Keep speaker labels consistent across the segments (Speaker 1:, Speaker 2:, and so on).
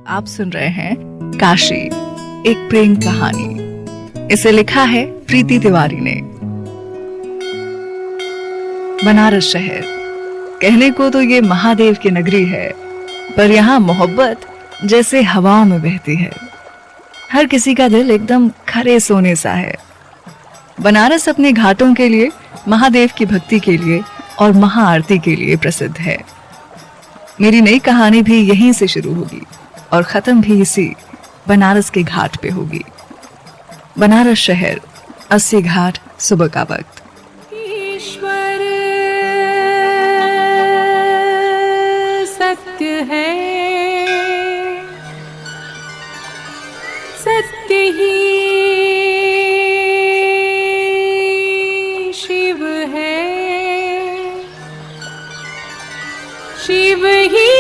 Speaker 1: आप सुन रहे हैं काशी, एक प्रेम कहानी। इसे लिखा है प्रीति तिवारी ने। बनारस शहर कहने को तो ये महादेव की नगरी है, पर यहाँ मोहब्बत जैसे हवाओं में बहती है। हर किसी का दिल एकदम खरे सोने सा है। बनारस अपने घाटों के लिए, महादेव की भक्ति के लिए और महाआरती के लिए प्रसिद्ध है। मेरी नई कहानी भी यहीं से शुरू होगी और खत्म भी इसी बनारस के घाट पे होगी। बनारस शहर, 80 घाट, सुबह का वक्त।
Speaker 2: ईश्वर सत्य है, सत्य ही शिव है, शिव ही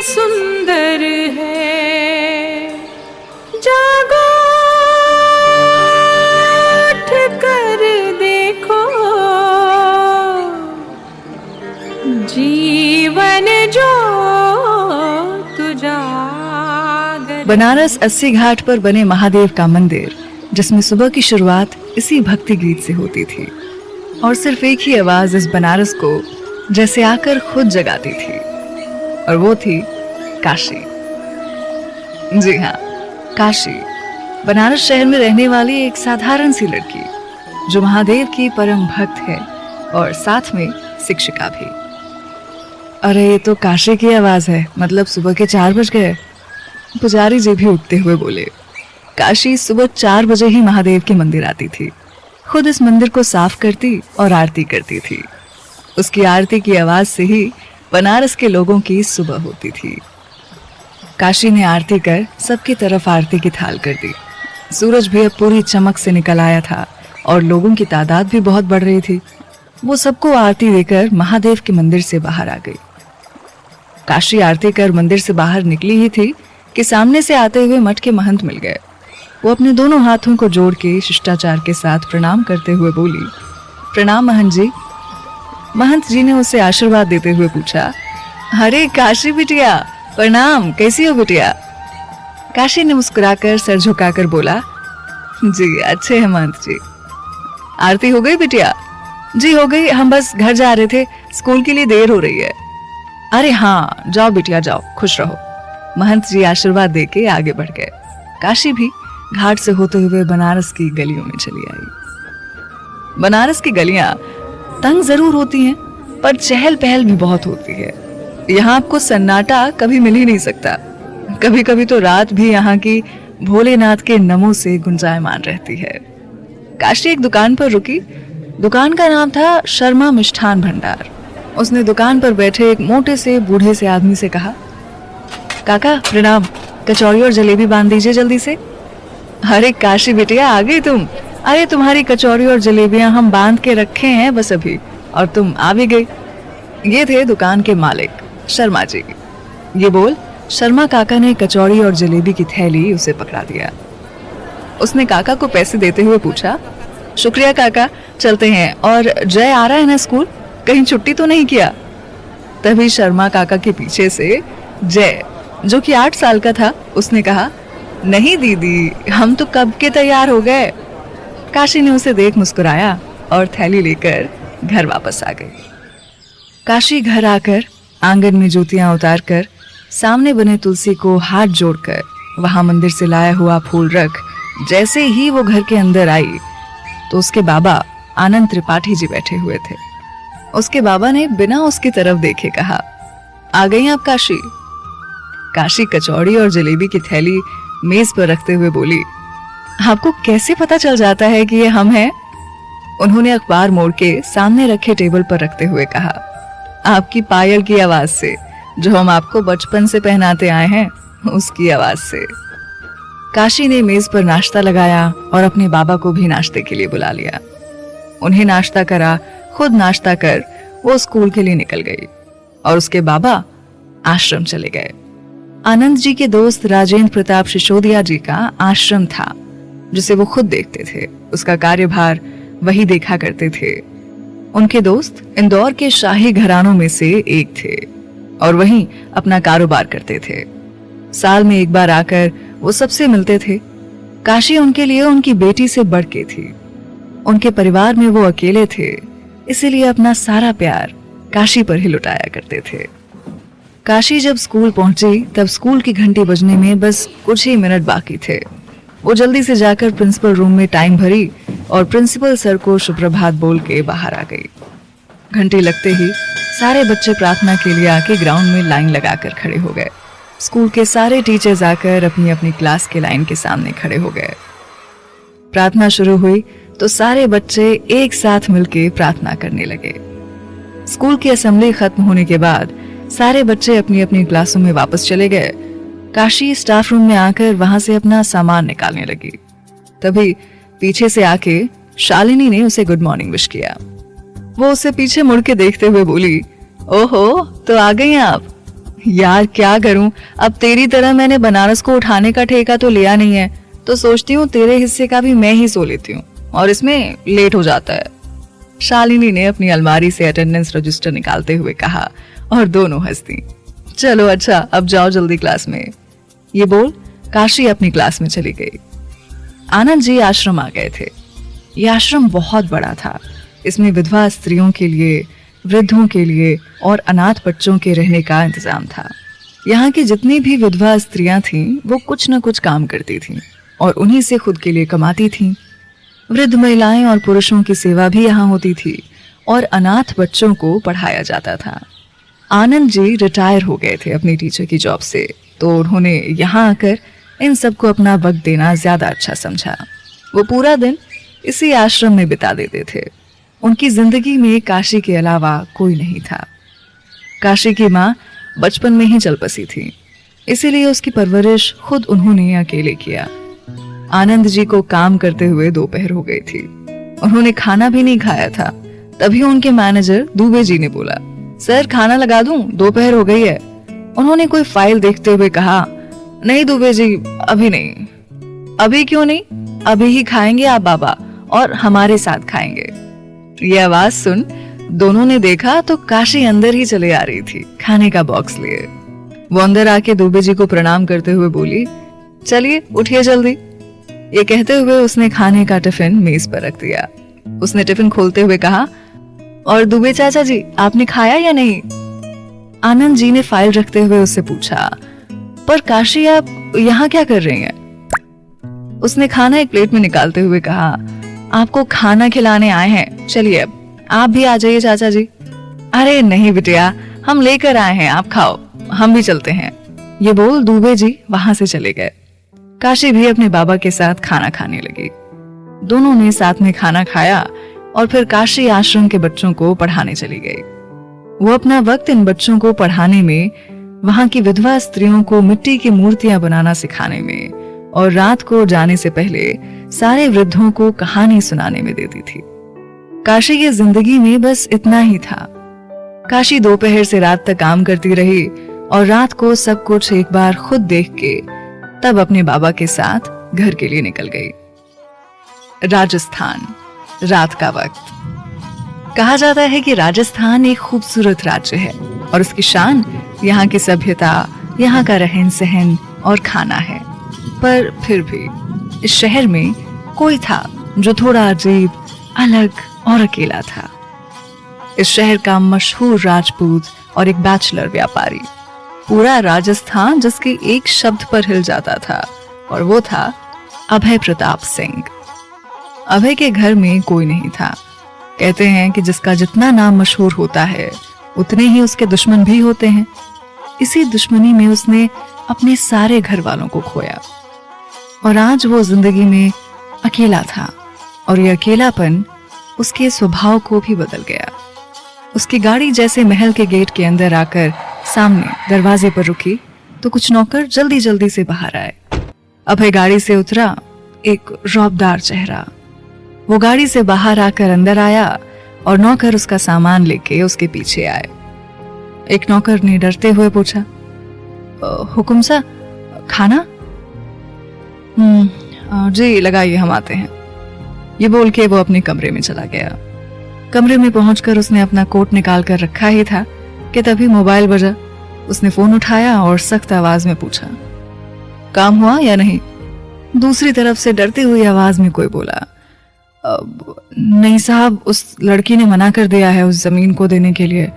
Speaker 2: सुंदर है। जागो उठ कर देखो, जीवन जो तुझागर।
Speaker 1: बनारस 80 घाट पर बने महादेव का मंदिर, जिसमें सुबह की शुरुआत इसी भक्ति गीत से होती थी और सिर्फ एक ही आवाज इस बनारस को जैसे आकर खुद जगाती थी, और वो थी काशी। जी हाँ, काशी, बनारस शहर में रहने वाली एक साधारण सी लड़की जो महादेव की परम भक्त है और साथ में शिक्षिका भी। अरे ये तो काशी की आवाज है, मतलब सुबह के 4 बज गए। पुजारी जी भी उठते हुए बोले। काशी सुबह 4 बजे ही महादेव के मंदिर आती थी, खुद इस मंदिर को साफ करती और आरती करती थी। उसकी आरती की आवाज से ही बनारस के लोगों की सुबह होती थी। काशी ने आरती कर सबकी तरफ आरती की थाल कर दी। सूरज भी अब पूरी चमक से निकल आया था और लोगों की तादाद भी बहुत बढ़ रही थी। वो सबको आरती देकर महादेव के मंदिर से बाहर आ गई। काशी आरती कर मंदिर से बाहर निकली ही थी कि सामने से आते हुए मठ के महंत मिल गए। वो अपने दोनों हाथों को जोड़ के शिष्टाचार के साथ प्रणाम करते हुए बोली, प्रणाम महंत जी। महंत जी ने उसे आशीर्वाद देते हुए पूछा, अरे काशी बिटिया, प्रणाम, कैसी हो बिटिया? काशी ने मुस्कुराकर सर झुकाकर बोला, जी अच्छे हैं महंत जी। आरती हो गई बिटिया? जी हो गई, हम बस घर जा रहे थे, स्कूल के लिए देर हो रही है। अरे हाँ, जाओ बिटिया जाओ, खुश रहो। महंत जी आशीर्वाद देके आगे बढ़ गए। काशी भी घाट से होते हुए बनारस की गलियों में चली आई। बनारस की गलियां तंग जरूर होती हैं, पर चहल पहल भी बहुत होती है। यहाँ आपको सन्नाटा कभी मिल ही नहीं सकता। कभी कभी तो रात भी यहाँ की भोलेनाथ के नमों से गुंजायमान रहती है। काशी एक दुकान पर रुकी। दुकान का नाम था शर्मा मिष्ठान भंडार। उसने दुकान पर बैठे एक मोटे से बूढ़े से आदमी से कहा, काका प्रणाम, कचौड़ी और जलेबी बांध दीजिए जल्दी से। अरे काशी बिटिया, आ गई तुम? अरे तुम्हारी कचौड़ी और जलेबियां हम बांध के रखे हैं बस अभी, और तुम आ भी गई। ये थे दुकान के मालिक शर्मा जी। ये बोल शर्मा काका ने कचौड़ी और जलेबी की थैली उसे पकड़ा दिया। उसने काका को पैसे देते हुए पूछा, शुक्रिया काका, चलते हैं। और जय आ रहा है ना स्कूल, कहीं छुट्टी तो नहीं किया? तभी शर्मा काका के पीछे से जय, जो कि 8 साल का था, उसने कहा, नहीं दीदी, हम तो कब के तैयार हो गए। काशी ने उसे देख मुस्कुराया और थैली लेकर घर वापस आ गई। काशी घर आकर आंगन में जूतियां उतारकर सामने बने तुलसी को हाथ जोड़कर वहां मंदिर से लाया हुआ फूल रख जैसे ही वो घर के अंदर आई तो उसके बाबा आनंद त्रिपाठी जी बैठे हुए थे। उसके बाबा ने बिना उसकी तरफ देखे कहा, आ गई आप काशी? काशी कचौड़ी और जलेबी की थैली मेज पर रखते हुए बोली, आपको कैसे पता चल जाता है कि ये हम हैं? उन्होंने अखबार मोड़ के सामने रखे टेबल पर रखते हुए कहा, आपकी पायल की आवाज से, जो हम आपको बचपन से पहनाते आए हैं, उसकी आवाज से। काशी ने मेज पर नाश्ता लगाया और अपने बाबा को भी नाश्ते के लिए बुला लिया। उन्हें नाश्ता करा, खुद नाश्ता कर वो स्कूल के लिए निकल गई और उसके बाबा आश्रम चले गए। आनंद जी के दोस्त राजेंद्र प्रताप सिसोदिया जी का आश्रम था, जिसे वो खुद देखते थे। उसका कार्यभार वही देखा करते थे। उनके दोस्त इंदौर के शाही घरानों में से एक थे। और वहीं अपना कारोबार करते थे। साल में एक बार आकर वो सबसे मिलते थे। काशी उनके लिए उनकी बेटी से बढ़ के थी। उनके परिवार में वो अकेले थे, इसीलिए अपना सारा प्यार काशी पर ही लुटाया करते थे। काशी जब स्कूल पहुंची तब स्कूल की घंटी बजने में बस कुछ ही मिनट बाकी थे। वो जल्दी से जाकर प्रिंसिपल रूम में टाइम भरी और प्रिंसिपल सर को सुप्रभात बोल के बाहर आ गई। घंटी लगते ही सारे बच्चे प्रार्थना के लिए आके ग्राउंड में लाइन लगाकर खड़े हो गए। स्कूल के सारे टीचर्स आकर अपनी अपनी क्लास के लाइन के सामने खड़े हो गए। प्रार्थना शुरू हुई तो सारे बच्चे एक साथ मिलकर प्रार्थना करने लगे। स्कूल की असेंबली खत्म होने के बाद सारे बच्चे अपनी अपनी क्लासों में वापस चले गए। काशी स्टाफ रूम में आकर वहां से अपना सामान निकालने लगी। तभी पीछे से आके शालिनी ने उसे गुड मॉर्निंग विश किया। वो उसे पीछे मुड़ के देखते हुए बोली, ओहो, तो आ गई आप। यार क्या करूं, अब तेरी तरह मैंने बनारस को उठाने का ठेका तो लिया नहीं है, तो सोचती हूँ तेरे हिस्से का भी मैं ही सो लेती हूँ, और इसमें लेट हो जाता है। शालिनी ने अपनी अलमारी से अटेंडेंस रजिस्टर निकालते हुए कहा और दोनों हंस दी। चलो अच्छा, अब जाओ जल्दी क्लास में। ये बोल काशी अपनी क्लास में चली गई। आनंद जी आश्रम आ गए थे। ये आश्रम बहुत बड़ा था। इसमें विधवा स्त्रियों के लिए, वृद्धों के लिए और अनाथ बच्चों के रहने का इंतजाम था। यहाँ की जितनी भी विधवा स्त्रियां थीं, वो कुछ न कुछ काम करती थीं और उन्हीं से खुद के लिए कमाती थीं। वृद्ध महिलाएं और पुरुषों की सेवा भी यहाँ होती थी और अनाथ बच्चों को पढ़ाया जाता था। आनंद जी रिटायर हो गए थे अपनी टीचर की जॉब से, तो उन्होंने यहाँ आकर इन सबको अपना वक्त देना ज्यादा अच्छा समझा। वो पूरा दिन इसी आश्रम में बिता देते थे। उनकी जिंदगी में काशी के अलावा कोई नहीं था। काशी की माँ बचपन में ही चल बसी थी, इसीलिए उसकी परवरिश खुद उन्होंने अकेले किया। आनंद जी को काम करते हुए दोपहर हो गई थी। उन्होंने खाना भी नहीं खाया था। तभी उनके मैनेजर दुबे जी ने बोला, सर खाना लगा दूं, दोपहर हो गई है। उन्होंने कोई फाइल देखते हुए कहा, नहीं दुबे जी, अभी नहीं। अभी क्यों नहीं? अभी ही खाएंगे आप बाबा, और हमारे साथ खाएंगे। ये आवाज सुन दोनों ने देखा तो काशी अंदर ही चले आ रही थी खाने का बॉक्स लिए। वो अंदर आके दुबे जी को प्रणाम करते हुए बोली, चलिए उठिए जल्दी। ये कहते हुए उसने खाने का टिफिन मेज पर रख दिया। उसने टिफिन खोलते हुए कहा, और दुबे चाचा जी, आपने खाया या नहीं? आनंद जी ने फाइल रखते हुए उससे पूछा, पर काशी आप यहाँ क्या कर रही हैं? उसने खाना एक प्लेट में निकालते हुए कहा, आपको खाना खिलाने आए हैं, चलिए अब आप भी आ जाइए चाचा जी। अरे नहीं बिटिया, हम लेकर आए हैं, आप खाओ, हम भी चलते हैं। ये बोल दुबे जी वहां से चले गए। काशी भी अपने बाबा के साथ खाना खाने लगी। दोनों ने साथ में खाना खाया और फिर काशी आश्रम के बच्चों को पढ़ाने चली गई। वो अपना वक्त इन बच्चों को पढ़ाने में, वहां की विधवा स्त्रियों को मिट्टी की मूर्तियां बनाना सिखाने में और रात को जाने से पहले सारे वृद्धों को कहानी सुनाने में देती थी। काशी की जिंदगी में बस इतना ही था। काशी दोपहर से रात तक काम करती रही और रात को सब कुछ एक बार खुद देख के तब अपने बाबा के साथ घर के लिए निकल गई। राजस्थान, रात का वक्त। कहा जाता है कि राजस्थान एक खूबसूरत राज्य है और उसकी शान यहाँ की सभ्यता, यहाँ का रहन सहन और खाना है। पर फिर भी इस शहर में कोई था जो थोड़ा अजीब, अलग और अकेला था। इस शहर का मशहूर राजपूत और एक बैचलर व्यापारी। पूरा राजस्थान जिसके एक शब्द पर हिल जाता था और वो था अभय प्रताप सिंह। अभय के घर में कोई नहीं था। कहते हैं कि जिसका जितना नाम मशहूर होता है उतने ही उसके दुश्मन भी होते हैं। इसी दुश्मनी में उसने अपने सारे घर वालों को खोया और आज वो जिंदगी में अकेला था और ये अकेलापन उसके स्वभाव को भी बदल गया। उसकी गाड़ी जैसे महल के गेट के अंदर आकर सामने दरवाजे पर रुकी तो कुछ नौकर जल्दी जल्दी से बाहर आए। अभय गाड़ी से उतरा, एक रौबदार चेहरा। वो गाड़ी से बाहर आकर अंदर आया और नौकर उसका सामान लेके उसके पीछे आए। एक नौकर ने डरते हुए पूछा, हुकुम सा, खाना? जी लगाइए, हम आते हैं। ये बोल के वो अपने कमरे में चला गया। कमरे में पहुंचकर उसने अपना कोट निकाल कर रखा ही था कि तभी मोबाइल बजा। उसने फोन उठाया और सख्त आवाज में पूछा, काम हुआ या नहीं? दूसरी तरफ से डरती हुई आवाज में कोई बोला, नहीं साहब, उस लड़की ने मना कर दिया है उस जमीन को देने के लिए।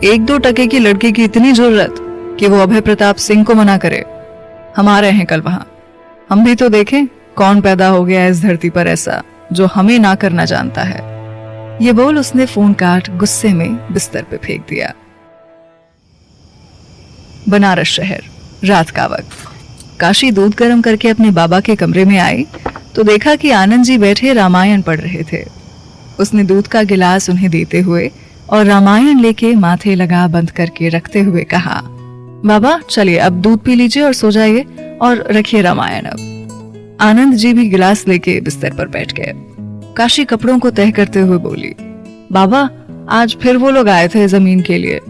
Speaker 1: 1-2 टके की लड़की की इतनी जरूरत कि वो अभय प्रताप सिंह को मना करे? हम आ रहे हैं कल वहां, हम भी तो देखें कौन पैदा हो गया इस धरती पर ऐसा जो हमें ना करना जानता है। ये बोल उसने फोन काट गुस्से में बिस्तर पे फेंक दिया। बनारस शहर, रात का वक्त। काशी दूध गर्म करके अपने बाबा के कमरे में आई तो देखा कि आनंद जी बैठे रामायण पढ़ रहे थे। उसने दूध का गिलास उन्हें देते हुए और रामायण लेके माथे लगा बंद करके रखते हुए कहा, बाबा चलिए अब दूध पी लीजिए और सो जाइए और रखिए रामायण अब। आनंद जी भी गिलास लेके बिस्तर पर बैठ गए। काशी कपड़ों को तह करते हुए बोली, बाबा आज फिर वो लोग आए थे जमीन के लिए,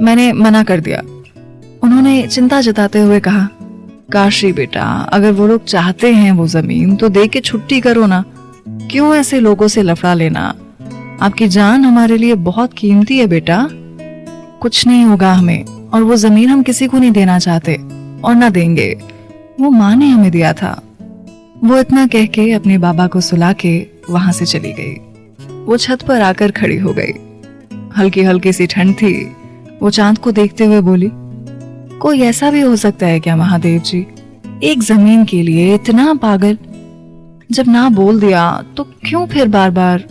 Speaker 1: मैंने मना कर दिया। उन्होंने चिंता जताते हुए कहा, काशी बेटा, अगर वो लोग चाहते हैं वो जमीन तो दे के छुट्टी करो ना, क्यों ऐसे लोगों से लफड़ा लेना? आपकी जान हमारे लिए बहुत कीमती है बेटा, कुछ नहीं होगा हमें, और वो जमीन हम किसी को नहीं देना चाहते और ना देंगे, वो माँ ने हमें दिया था। वो इतना कह के अपने बाबा को सुला के वहां से चली गई। वो छत पर आकर खड़ी हो गई। हल्की हल्की सी ठंड थी। वो चांद को देखते हुए बोली, कोई ऐसा भी हो सकता है क्या महादेव जी, एक जमीन के लिए इतना पागल? जब ना बोल दिया तो क्यों फिर बार बार?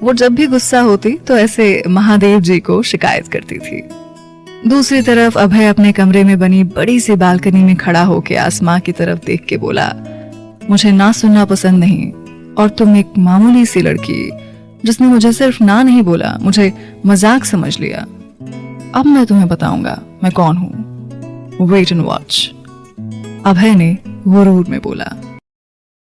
Speaker 1: वो जब भी गुस्सा होती तो ऐसे महादेव जी को शिकायत करती थी। दूसरी तरफ अभय अपने कमरे में बनी बड़ी सी बालकनी में खड़ा होकर आसमां की तरफ देख के बोला, मुझे ना सुनना पसंद नहीं, और तुम एक मामूली सी लड़की जिसने मुझे सिर्फ ना नहीं बोला, मुझे मजाक समझ लिया। अब मैं तुम्हें बताऊंगा मैं कौन हूं, वेट एंड वॉच। अभय ने गुरूर में बोला।